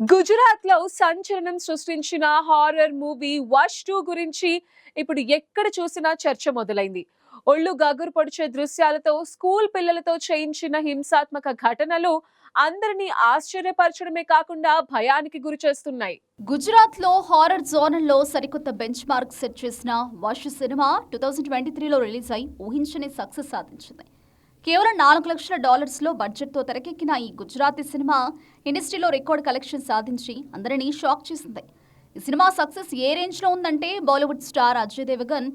గుజరాత్ లో సంచలనం సృష్టించిన హారర్ మూవీ వష్ 2 గురించి ఇప్పుడు ఎక్కడ చూసినా చర్చ మొదలైంది. ఒళ్ళు గగురు పొడిచే దృశ్యాలతో స్కూల్ పిల్లలతో చేయించిన హింసాత్మక ఘటనలు అందరినీ ఆశ్చర్యపరచడమే కాకుండా భయానికి గురి చేస్తున్నాయి. గుజరాత్ లో హారర్ జోనల్లో సరికొత్త బెంచ్ మార్క్ సెట్ చేసిన వష్ సినిమా 2023లో రిలీజ్ అయి ఊహించని సక్సెస్ సాధించింది. కేవలం $4 లక్షల బడ్జెట్తో తెరకెక్కిన ఈ గుజరాతీ సినిమా ఇండస్ట్రీలో రికార్డ్ కలెక్షన్ సాధించి అందరినీ షాక్ చేసింది. ఈ సినిమా సక్సెస్ ఏ రేంజ్లో ఉందంటే బాలీవుడ్ స్టార్ అజయ్ దేవగన్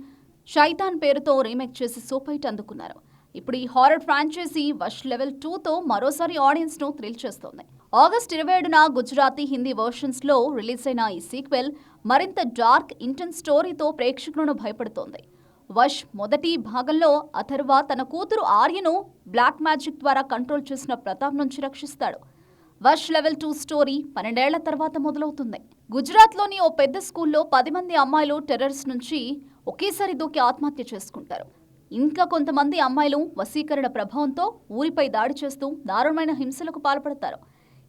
షైతాన్ పేరుతో రీమేక్ చేసి సూపర్ హిట్ అందుకున్నారు. ఇప్పుడు ఈ హారర్ ఫ్రాంచైజీ వష్ లెవెల్ 2తో మరోసారి ఆడియన్స్ ను థ్రిల్ చేస్తోంది. ఆగస్టు 27న గుజరాతీ హిందీ వర్షన్స్ లో రిలీజ్ అయిన ఈ సీక్వెల్ మరింత డార్క్ ఇంటెన్స్ స్టోరీతో ప్రేక్షకులను భయపడుతోంది. వష్ మొదటి భాగంలో అథర్వ తన కూతురు ఆర్యను బ్లాక్ మ్యాజిక్ ద్వారా కంట్రోల్ చేసిన ప్రతాప్ నుంచి రక్షిస్తాడు. వష్ లెవెల్ 2 స్టోరీ 12 ఏళ్ల తర్వాత మొదలవుతుంది. గుజరాత్లోని ఓ పెద్ద స్కూల్లో 10 మంది అమ్మాయిలు టెర్రర్స్ నుంచి ఒకేసారి దూకి ఆత్మహత్య చేసుకుంటారు. ఇంకా కొంతమంది అమ్మాయిలు వశీకరణ ప్రభావంతో ఊరిపై దాడి చేస్తూ దారుణమైన హింసలకు పాల్పడతారు.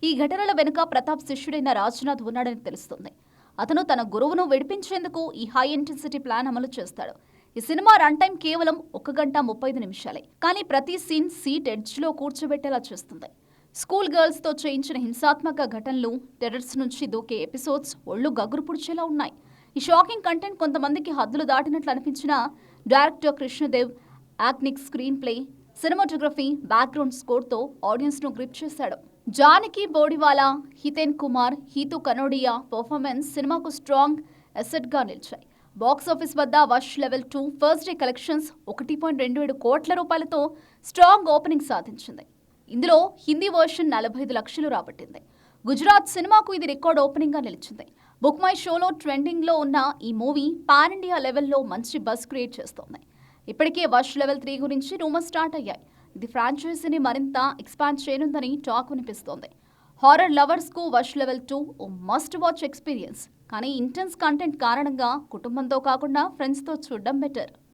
ఈ ఘటనల వెనుక ప్రతాప్ శిష్యుడైన రాజ్నాథ్ ఉన్నాడని తెలుస్తుంది. అతను తన గురువును విడిపించేందుకు ఈ హై ఇంటెన్సిటీ ప్లాన్ అమలు చేస్తాడు. ఈ సినిమా రన్ టైం కేవలం 1 గంట 35 నిమిషాలే. కానీ ప్రతి సీన్ సీట్ ఎడ్జ్లో కూర్చోబెట్టేలా చేస్తుంది. స్కూల్ గర్ల్స్ తో చేయించిన హింసాత్మక ఘటనలు, టెర్రర్స్ నుంచి దూకే ఎపిసోడ్స్ ఒళ్ళు గగురు పుడిచేలా ఉన్నాయి. ఈ షాకింగ్ కంటెంట్ కొంతమందికి హద్దులు దాటినట్లు అనిపించినా director Krishnadev Yagnik screenplay, cinematography, background స్కోర్తో ఆడియన్స్ను గ్రిప్ చేశాడు. జానకి బోడివాలా, హితేన్ కుమార్, హీతూ కనోడియా పర్ఫార్మెన్స్ సినిమాకు స్ట్రాంగ్ అసెట్గా నిలిచాయి. బాక్సాఫీస్ వద్ద Vash level 2 first day collections 1.27 కోట్ల రూపాయలతో స్ట్రాంగ్ ఓపెనింగ్ సాధించింది. ఇందులో హిందీ వర్షన్ 45 లక్షలు రాబట్టింది. గుజరాత్ సినిమాకు ఇది రికార్డ్ ఓపెనింగ్గా నిలిచింది. బుక్ మై షోలో ట్రెండింగ్లో ఉన్న ఈ మూవీ పాన్ ఇండియా లెవెల్లో మంచి బజ్ క్రియేట్ చేస్తోంది. ఇప్పటికే వష్ లెవెల్ 3 గురించి రూమర్స్ స్టార్ట్ అయ్యాయి. ఇది ఫ్రాంచైజీని మరింత ఎక్స్పాండ్ చేయనుందని టాక్ వినిపిస్తోంది. హారర్ లవర్స్కు వష్ లెవెల్ 2 ఓ మస్ట్ వాచ్ ఎక్స్పీరియన్స్. కానీ ఇంటెన్స్ కంటెంట్ కారణంగా కుటుంబంతో కాకుండా ఫ్రెండ్స్తో చూడడం బెటర్.